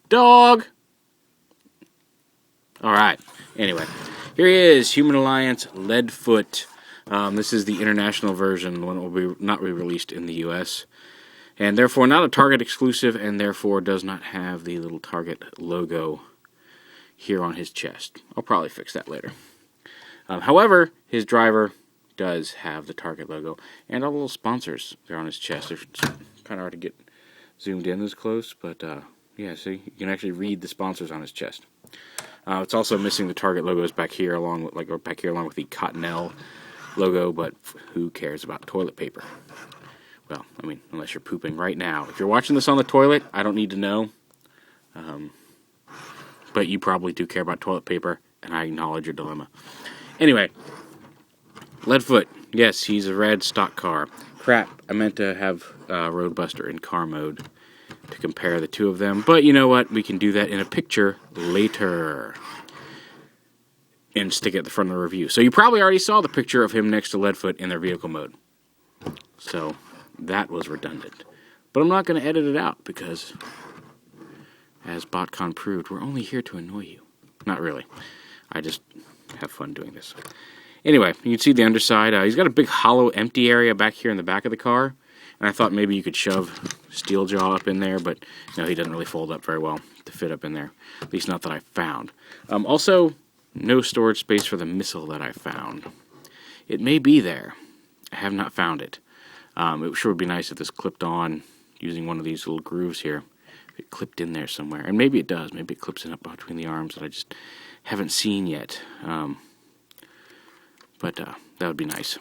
Dog! Alright, anyway. Here he is, Human Alliance LEADFOOT. This is the international version, the one that will not be released in the US. And therefore not a Target exclusive, and therefore does not have the little Target logo here on his chest. I'll probably fix that later. However, his driver does have the Target logo, and all the little sponsors there on his chest. It's kind of hard to get zoomed in this close, but yeah, see, you can actually read the sponsors on his chest. It's also missing the Target logos back here, along with the Cottonelle logo. But who cares about toilet paper? Well, I mean, unless you're pooping right now. If you're watching this on the toilet, I don't need to know. But you probably do care about toilet paper, and I acknowledge your dilemma. Anyway, LEADFOOT. Yes, he's a red stock car. Crap, I meant to have Roadbuster in car mode to compare the two of them. But you know what? We can do that in a picture later. And stick it at the front of the review. So you probably already saw the picture of him next to LEADFOOT in their vehicle mode. So that was redundant. But I'm not going to edit it out because, as BotCon proved, we're only here to annoy you. Not really. I just have fun doing this. Anyway, you can see the underside. He's got a big hollow empty area back here in the back of the car. And I thought maybe you could shove Steeljaw up in there, but no, he doesn't really fold up very well to fit up in there. At least not that I found. Also, no storage space for the missile that I found. It may be there. I have not found it. It sure would be nice if this clipped on using one of these little grooves here. If it clipped in there somewhere. And maybe it does. Maybe it clips in up between the arms that I just haven't seen yet. But that would be nice.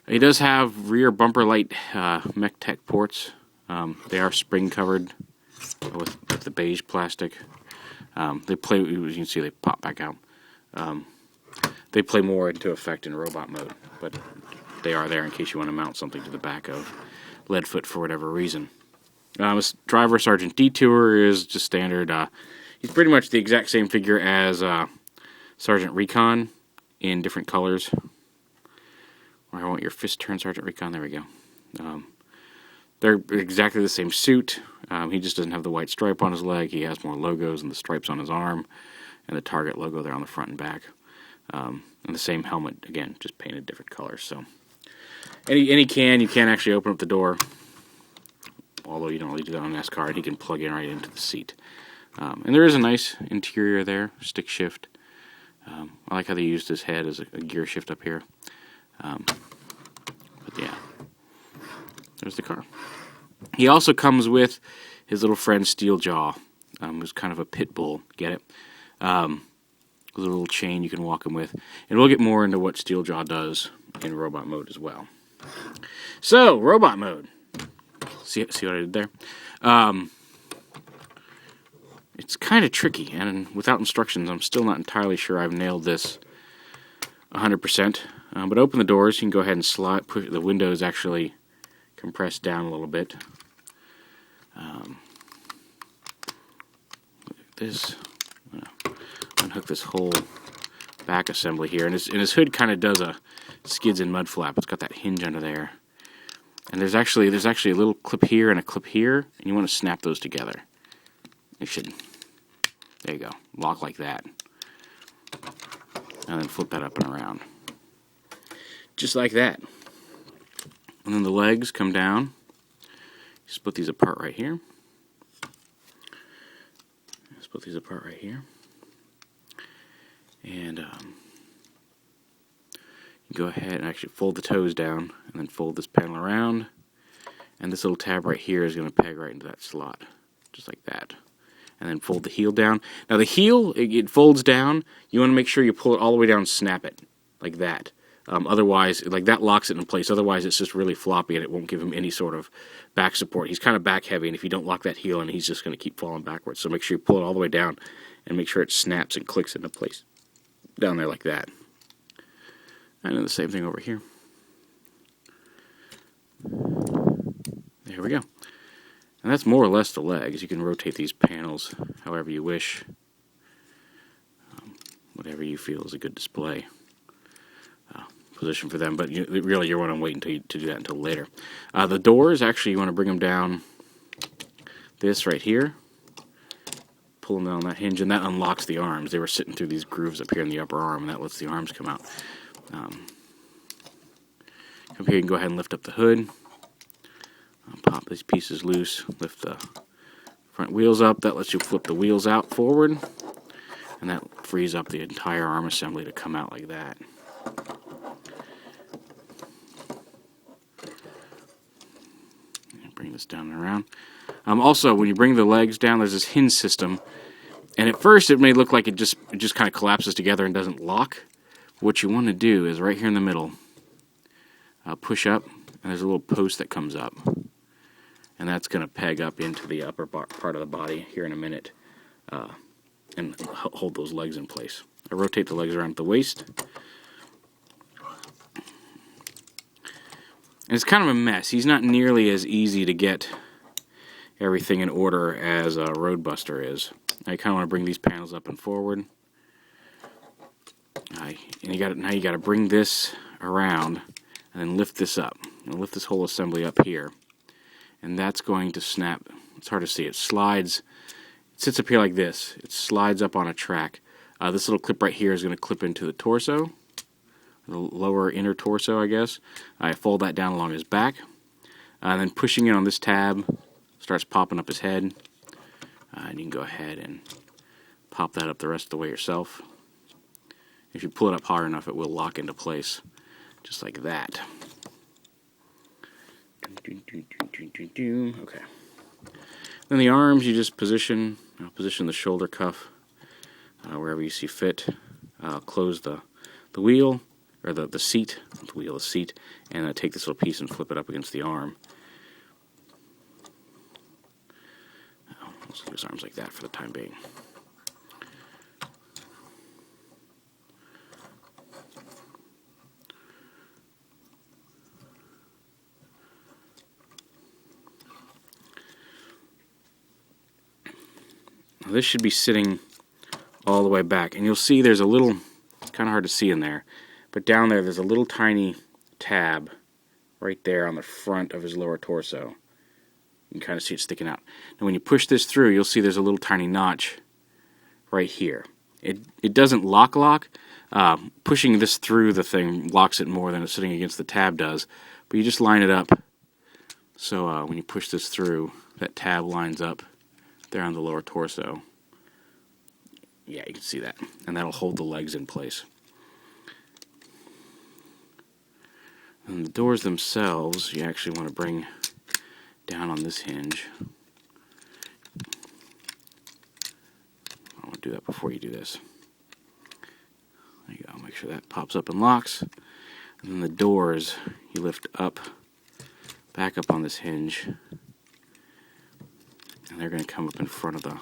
He does have rear bumper light Mech Tech ports. They are spring covered with the beige plastic. They play, as you can see, they pop back out. They play more into effect in robot mode, but they are there in case you want to mount something to the back of LEADFOOT for whatever reason. His driver, Sergeant Detour, is just standard. He's pretty much the exact same figure as Sergeant Recon in different colors. Or I want your fist turn, Sergeant Recon. There we go. They're exactly the same suit. He just doesn't have the white stripe on his leg. He has more logos and the stripes on his arm, and the Target logo there on the front and back. And the same helmet, again, just painted different colors. So, you can actually open up the door, although you don't really do that on NASCAR, and he can plug in right into the seat. And there is a nice interior there, stick shift. I like how they used his head as a gear shift up here. But yeah, there's the car. He also comes with his little friend Steeljaw, who's kind of a pit bull. Get it? With a little chain you can walk him with. And we'll get more into what Steeljaw does in robot mode as well. So, robot mode. See what I did there? It's kind of tricky, and without instructions, I'm still not entirely sure I've nailed this 100%. But open the doors. You can go ahead and slide. Push the windows actually compressed down a little bit. Look at this. Unhook this whole back assembly here, and his hood kind of does a skids and mud flap. It's got that hinge under there, and there's actually a little clip here and a clip here, and you want to snap those together. You should. There you go. Lock like that, and then flip that up and around, just like that. And then the legs come down. Split these apart right here. Split these apart right here. And you go ahead and actually fold the toes down, and then fold this panel around. And this little tab right here is going to peg right into that slot, just like that. And then fold the heel down. Now the heel, it folds down. You want to make sure you pull it all the way down and snap it, like that. Otherwise, like that locks it in place. Otherwise, it's just really floppy, and it won't give him any sort of back support. He's kind of back heavy, and if you don't lock that heel in, he's just going to keep falling backwards. So make sure you pull it all the way down, and make sure it snaps and clicks into place down there like that. And then the same thing over here. There we go. And that's more or less the legs. You can rotate these panels however you wish. whatever you feel is a good display position for them. But really, you want to wait to do that until later. The doors, actually, you want to bring them down this right here. Pull them down on that hinge, and that unlocks the arms. They were sitting through these grooves up here in the upper arm, and that lets the arms come out. Come here, you can go ahead and lift up the hood. Pop these pieces loose, lift the front wheels up. That lets you flip the wheels out forward, and that frees up the entire arm assembly to come out like that. Bring this down and around. Also, when you bring the legs down, there's this hinge system, and at first it may look like it just kind of collapses together and doesn't lock. What you want to do is right here in the middle, push up, and there's a little post that comes up, and that's going to peg up into the upper part of the body here in a minute, and hold those legs in place. I rotate the legs around at the waist. And it's kind of a mess. He's not nearly as easy to get everything in order as a Roadbuster is. I kind of want to bring these panels up and forward. And now you got to bring this around and then lift this up. And lift this whole assembly up here. And that's going to snap. It's hard to see. It slides. It sits up here like this. It slides up on a track. This little clip right here is going to clip into the torso. The lower inner torso, I guess. I fold that down along his back. And then pushing in on this tab starts popping up his head. And you can go ahead and pop that up the rest of the way yourself. If you pull it up hard enough, it will lock into place, just like that. Okay. Then the arms, you just position the shoulder cuff wherever you see fit. Close the wheel, or the seat, not the wheel, the seat, and take this little piece and flip it up against the arm. Let's leave his arms like that for the time being. Now this should be sitting all the way back, and you'll see there's a little, it's kind of hard to see in there, but down there's a little tiny tab right there on the front of his lower torso. You can kind of see it sticking out. Now when you push this through, you'll see there's a little tiny notch right here. It doesn't lock. Pushing this through the thing locks it more than it's sitting against the tab does, but you just line it up so when you push this through, that tab lines up there on the lower torso. Yeah, you can see that, and that'll hold the legs in place. And the doors themselves, you actually want to bring down on this hinge. I want to do that before you do this. There you go. Make sure that pops up and locks. And then the doors, you lift up, back up on this hinge, and they're going to come up in front of the,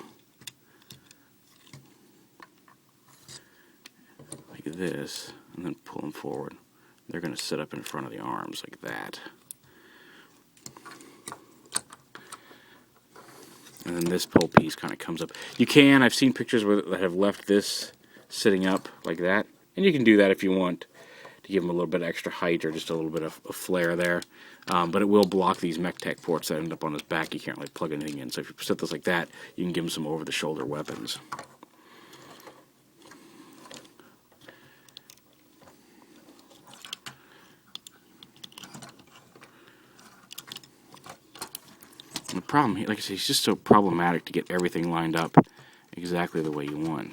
like this, and then pull them forward. They're going to sit up in front of the arms like that. And then this pole piece kind of comes up. I've seen pictures that have left this sitting up like that. And you can do that if you want to give them a little bit of extra height or just a little bit of a flare there. But it will block these MechTech ports that end up on his back. You can't really plug anything in. So if you set this like that, you can give him some over-the-shoulder weapons. And the problem, like I said, it's just so problematic to get everything lined up exactly the way you want.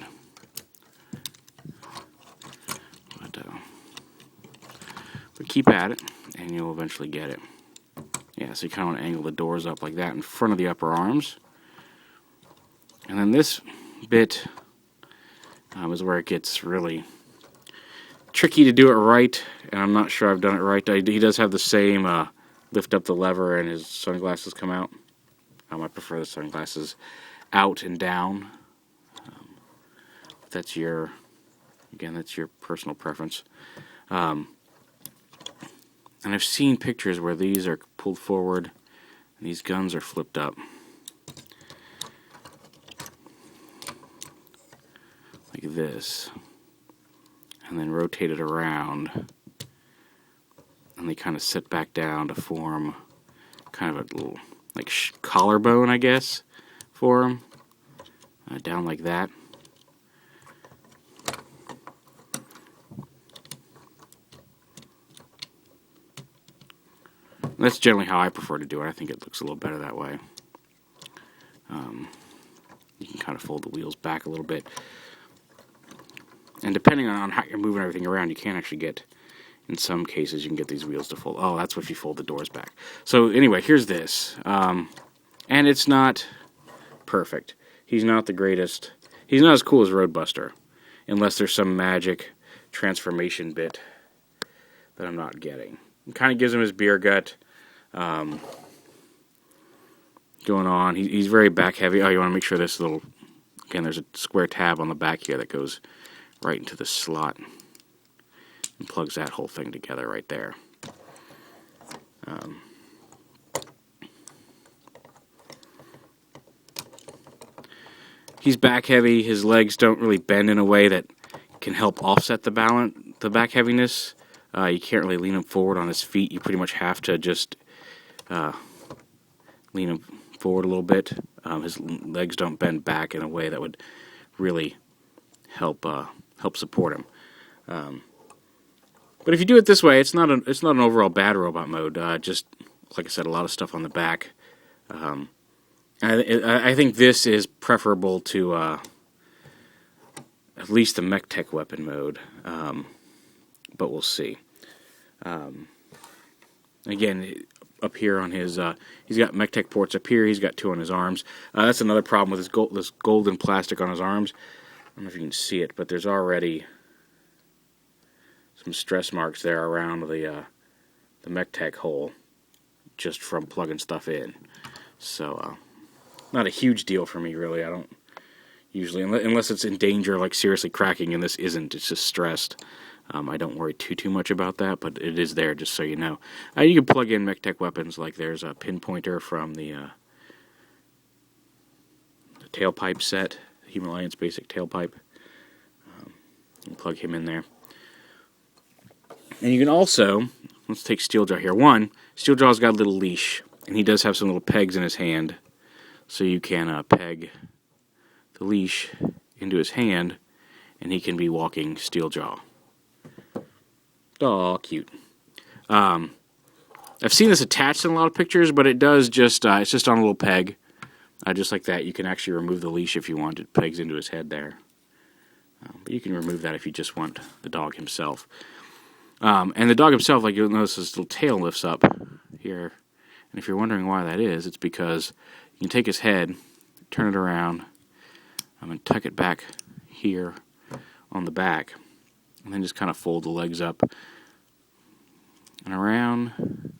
But keep at it, and you'll eventually get it. Yeah, so you kind of want to angle the doors up like that in front of the upper arms. And then this bit is where it gets really tricky to do it right, and I'm not sure I've done it right. He does have the same lift up the lever and his sunglasses come out. I prefer the sunglasses out and down. That's your personal preference. And I've seen pictures where these are pulled forward and these guns are flipped up. Like this. and then rotate it around, and they kind of sit back down to form kind of a little like collarbone, I guess, for him, down like that. That's generally how I prefer to do it. I think it looks a little better that way. You can kind of fold the wheels back a little bit. And depending on how you're moving everything around, you can actually get, in some cases, you can get these wheels to fold. Oh, that's if you fold the doors back. So anyway, here's this. And it's not perfect. He's not the greatest. He's not as cool as Roadbuster, unless there's some magic transformation bit that I'm not getting. It kind of gives him his beer gut going on. He's very back heavy. Oh, you want to make sure this little, again, there's a square tab on the back here that goes right into the slot and plugs that whole thing together right there. He's back heavy. His legs don't really bend in a way that can help offset the back heaviness. You can't really lean him forward on his feet. You pretty much have to just lean him forward a little bit. His legs don't bend back in a way that would really help support him. But if you do it this way, it's not an overall bad robot mode. Just like I said, a lot of stuff on the back. I think this is preferable to at least the mech tech weapon mode. But we'll see. Again, up here on his, he's got mech tech ports up here. He's got 2 on his arms. That's another problem with this golden plastic on his arms. I don't know if you can see it, but there's already some stress marks there around the mech tech hole, just from plugging stuff in. So, not a huge deal for me, really. I don't usually, unless it's in danger, like seriously cracking, and this isn't. It's just stressed. I don't worry too much about that, but it is there, just so you know. You can plug in mech tech weapons, like there's a pinpointer from the tailpipe set, Himalayan's basic tailpipe. You can plug him in there. And you can also, let's take Steeljaw here. One, Steeljaw's got a little leash, and he does have some little pegs in his hand, so you can peg the leash into his hand, and he can be walking Steeljaw. Oh, cute. I've seen this attached in a lot of pictures, but it does just, it's just on a little peg. Just like that. You can actually remove the leash if you want. It pegs into his head there. But you can remove that if you just want the dog himself. And the dog himself, like you'll notice his little tail lifts up here. And if you're wondering why that is, it's because you can take his head, turn it around, and tuck it back here on the back. And then just kind of fold the legs up and around.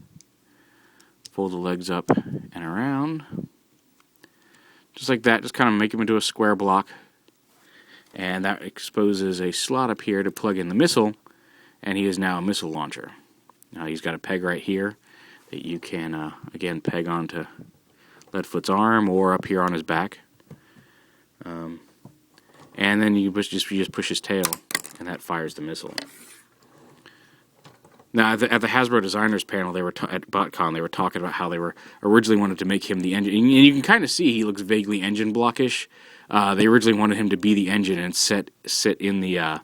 Fold the legs up and around. Just like that, just kind of make him into a square block. And that exposes a slot up here to plug in the missile. And he is now a missile launcher. Now he's got a peg right here that you can, again, peg onto Leadfoot's arm or up here on his back. And then you just push his tail, and that fires the missile. Now, at the Hasbro Designers panel, they were at BotCon, they were talking about how they were originally wanted to make him the engine. And you can kind of see he looks vaguely engine blockish. They originally wanted him to be the engine and sit in the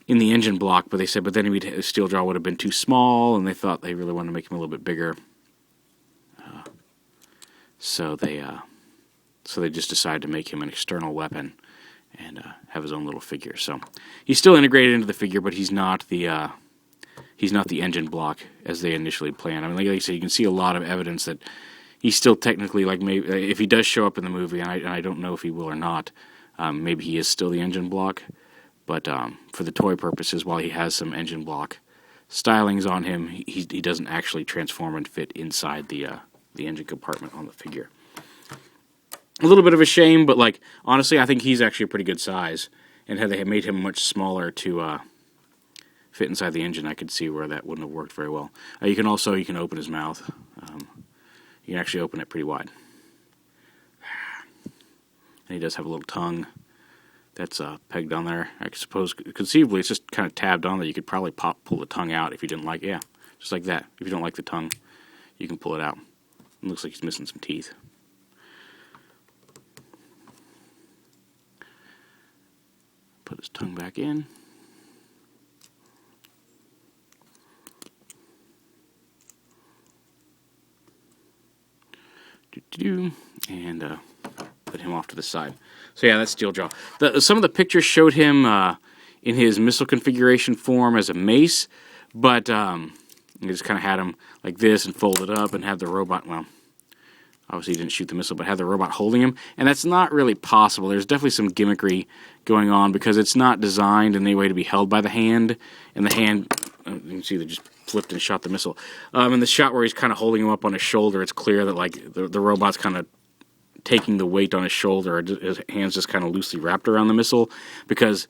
engine block, but they said, but then Steeljaw would have been too small, and they thought they really wanted to make him a little bit bigger. So they just decided to make him an external weapon and have his own little figure. So he's still integrated into the figure, but he's not the engine block as they initially planned. I mean, like I said, you can see a lot of evidence that he's still technically, like, maybe if he does show up in the movie, and I don't know if he will or not, maybe he is still the engine block. But for the toy purposes, while he has some engine block stylings on him, he doesn't actually transform and fit inside the engine compartment on the figure. A little bit of a shame, but like honestly, I think he's actually a pretty good size. And had they made him much smaller to fit inside the engine, I could see where that wouldn't have worked very well. You can open his mouth. You can actually open it pretty wide. And he does have a little tongue that's pegged on there. I suppose conceivably it's just kind of tabbed on there. You could probably pull the tongue out if you didn't like it. Yeah, just like that. If you don't like the tongue, you can pull it out. It looks like he's missing some teeth. Put his tongue back in. And put him off to the side. So yeah, that's Steeljaw. Some of the pictures showed him in his missile configuration form as a mace, but you just kind of had him like this and folded up and had the robot, well, obviously he didn't shoot the missile, but had the robot holding him, and that's not really possible. There's definitely some gimmickry going on because it's not designed in any way to be held by the hand, and the hand, you can see they just flipped and shot the missile. In the shot where he's kind of holding him up on his shoulder, it's clear that like the robot's kind of taking the weight on his shoulder, his hands just kind of loosely wrapped around the missile, because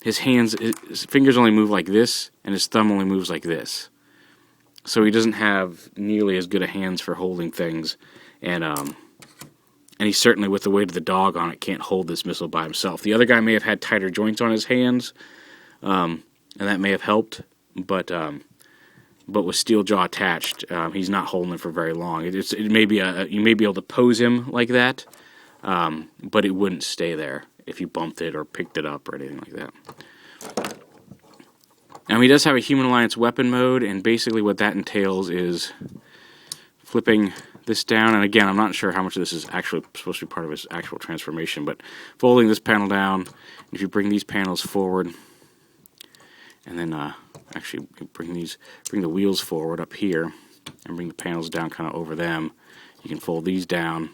his fingers only move like this, and his thumb only moves like this. So he doesn't have nearly as good a hands for holding things, and he certainly, with the weight of the dog on it, can't hold this missile by himself. The other guy may have had tighter joints on his hands, and that may have helped, but with Steeljaw attached, he's not holding it for very long. It may be you may be able to pose him like that, but it wouldn't stay there if you bumped it or picked it up or anything like that. Now he does have a Human Alliance weapon mode, and basically what that entails is flipping this down, and again, I'm not sure how much of this is actually supposed to be part of his actual transformation, but folding this panel down, if you bring these panels forward, and then actually bring the wheels forward up here, and bring the panels down kind of over them, you can fold these down,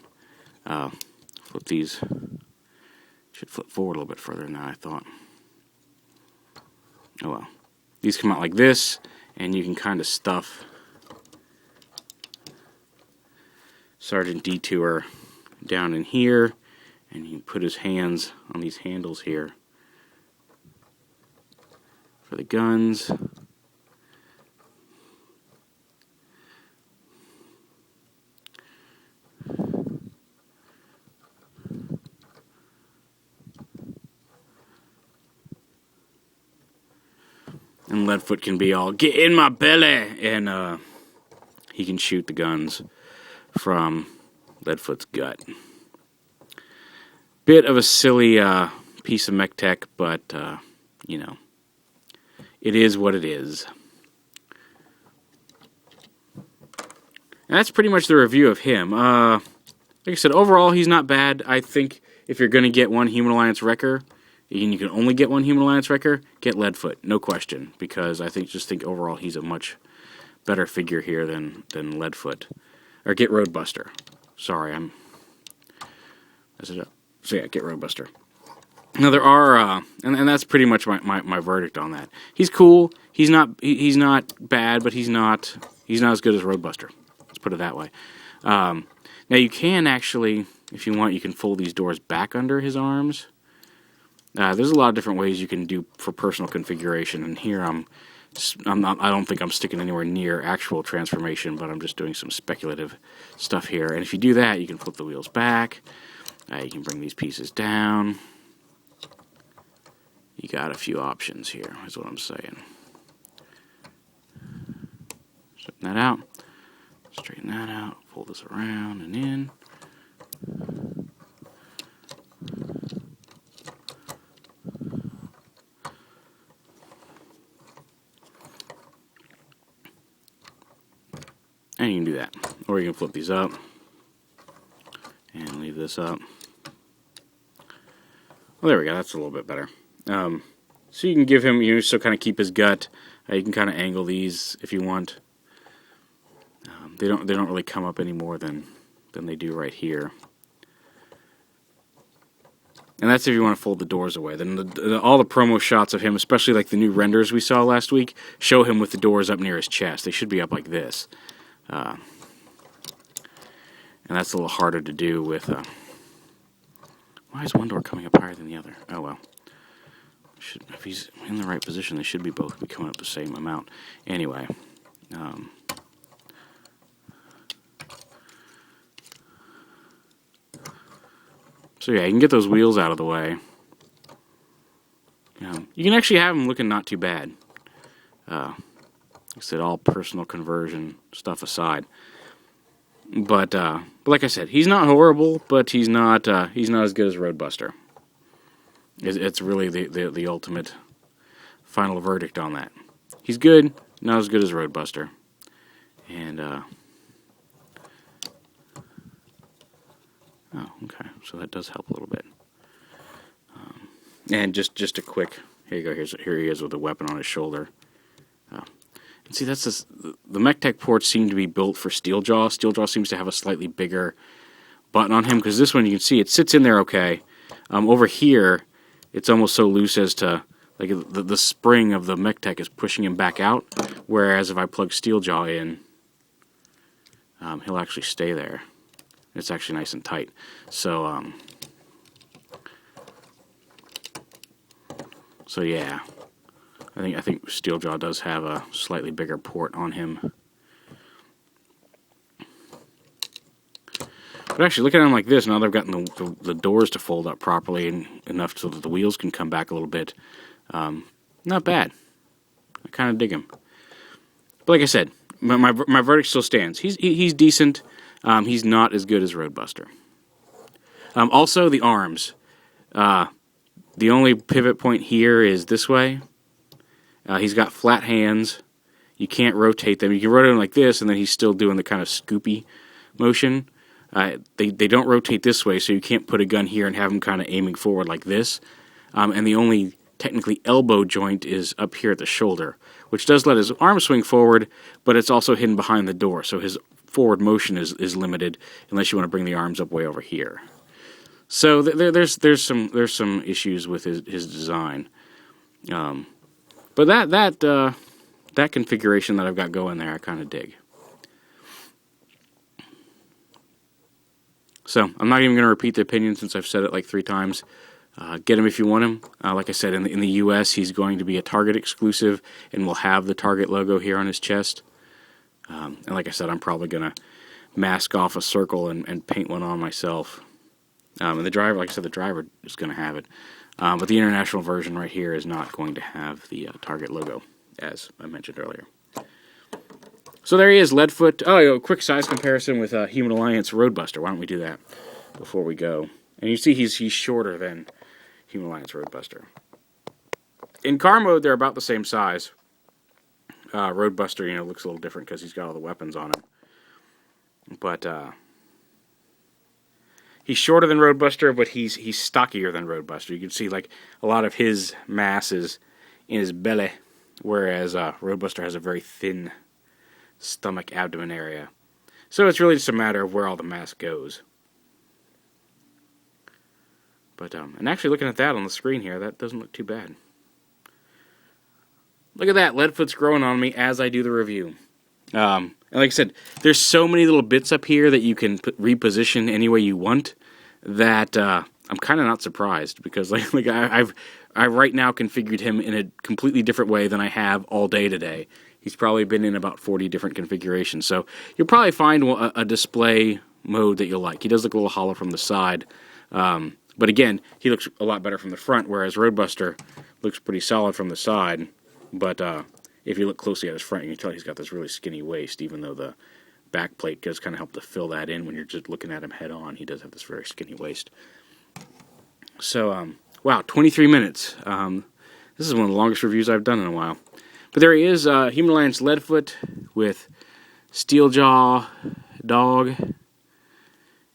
flip these, should flip forward a little bit further than that, I thought. Oh well. These come out like this, and you can kind of stuff Sergeant Detour down in here, and you can put his hands on these handles here for the guns. And Leadfoot can be all, get in my belly, and he can shoot the guns from Leadfoot's gut. Bit of a silly piece of mech tech, but, you know, it is what it is. And that's pretty much the review of him. Like I said, overall, he's not bad. I think if you're going to get one Human Alliance Wrecker, and you can only get one Human Alliance Wrecker, get Leadfoot, no question, because I think overall he's a much better figure here than Leadfoot. Or get Roadbuster. Sorry, mess it up. So yeah, get Roadbuster. Now there are, and that's pretty much my verdict on that. He's cool. He's not bad, but he's not as good as Roadbuster. Let's put it that way. Now you can actually, if you want, you can fold these doors back under his arms. There's a lot of different ways you can do for personal configuration, and here I don't think I'm sticking anywhere near actual transformation, but I'm just doing some speculative stuff here. And if you do that, you can flip the wheels back. You can bring these pieces down. You got a few options here, is what I'm saying. Straighten that out. Straighten that out. Fold this around and in. And you can do that. Or you can flip these up and leave this up. Well, there we go. That's a little bit better. So you can give him, so kind of keep his gut. You can kind of angle these if you want. They don't really come up any more than they do right here. And that's if you want to fold the doors away. Then all the promo shots of him, especially like the new renders we saw last week, show him with the doors up near his chest. They should be up like this. And that's a little harder to do with... why is one door coming up higher than the other? Oh well. If he's in the right position, they should be both be coming up the same amount. Anyway. So yeah, you can get those wheels out of the way. You can actually have him looking not too bad. Like I said, all personal conversion stuff aside. But like I said, he's not horrible, but he's not as good as Roadbuster. It's really the ultimate final verdict on that. He's good, not as good as Roadbuster. And oh, okay, so that does help a little bit. And just a quick, here you go. Here he is with a weapon on his shoulder. And see, that's this, the MechTech ports seem to be built for Steeljaw. Steeljaw seems to have a slightly bigger button on him, because this one, you can see, it sits in there okay. Over here, it's almost so loose as to, like, the spring of the MechTech is pushing him back out, whereas if I plug Steeljaw in, he'll actually stay there. It's actually nice and tight. So, so yeah. I think Steeljaw does have a slightly bigger port on him. But actually, looking at him like this, now they've gotten the doors to fold up properly and enough so that the wheels can come back a little bit. Not bad. I kind of dig him. But like I said, my verdict still stands. He's decent. He's not as good as Roadbuster. Also, the arms. The only pivot point here is this way. He's got flat hands. You can't rotate them. You can rotate them like this, and then he's still doing the kind of scoopy motion. They don't rotate this way, so you can't put a gun here and have him kind of aiming forward like this. And the only technically elbow joint is up here at the shoulder, which does let his arm swing forward, but it's also hidden behind the door, so his forward motion is limited unless you want to bring the arms up way over here. So there's some issues with his design. But that configuration that I've got going there, I kind of dig. So I'm not even going to repeat the opinion since I've said it like 3 times. Get him if you want him. Like I said, in the U.S., he's going to be a Target exclusive and will have the Target logo here on his chest. And like I said, I'm probably going to mask off a circle and paint one on myself. And the driver, like I said, the driver is going to have it. But the international version right here is not going to have the Target logo, as I mentioned earlier. So there he is, LEADFOOT. Oh, a quick size comparison with Human Alliance Roadbuster. Why don't we do that before we go? And you see he's shorter than Human Alliance Roadbuster. In car mode, they're about the same size. Roadbuster, looks a little different because he's got all the weapons on him. But he's shorter than Roadbuster, but he's stockier than Roadbuster. You can see like a lot of his mass is in his belly, whereas Roadbuster has a very thin stomach abdomen area. So it's really just a matter of where all the mass goes. But and actually looking at that on the screen here, that doesn't look too bad. Look at that, LEADFOOT's growing on me as I do the review. And like I said, there's so many little bits up here that you can reposition any way you want that I'm kind of not surprised, because like I've right now configured him in a completely different way than I have all day today. He's probably been in about 40 different configurations, so you'll probably find a display mode that you'll like. He does look a little hollow from the side, but again, he looks a lot better from the front, whereas Roadbuster looks pretty solid from the side, but if you look closely at his front, you can tell he's got this really skinny waist, even though the back plate does kind of help to fill that in when you're just looking at him head on. He does have this very skinny waist. So, wow, 23 minutes. This is one of the longest reviews I've done in a while. But there he is, Human Alliance LEADFOOT with Steeljaw dog,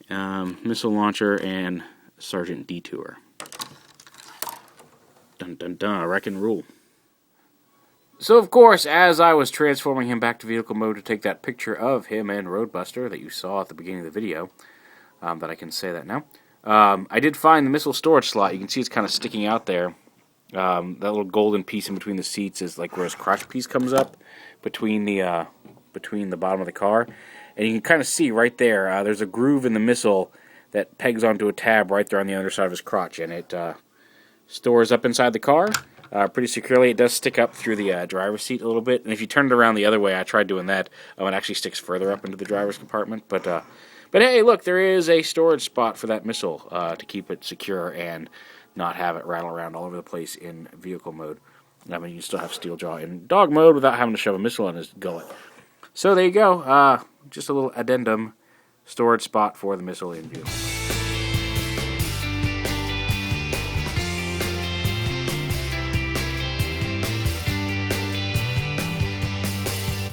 missile launcher, and Sergeant Detour. Dun dun dun, I reckon rule. So, of course, as I was transforming him back to vehicle mode to take that picture of him and Roadbuster that you saw at the beginning of the video, that I can say that now, I did find the missile storage slot. You can see it's kind of sticking out there. That little golden piece in between the seats is like where his crotch piece comes up between the bottom of the car. And you can kind of see right there, there's a groove in the missile that pegs onto a tab right there on the other side of his crotch. And it stores up inside the car pretty securely. It does stick up through the driver's seat a little bit. And if you turn it around the other way, I tried doing that, it actually sticks further up into the driver's compartment. But hey, look, there is a storage spot for that missile to keep it secure and not have it rattle around all over the place in vehicle mode. I mean, you can still have Steeljaw in dog mode without having to shove a missile in his gullet. So there you go. Just a little addendum storage spot for the missile in vehicle.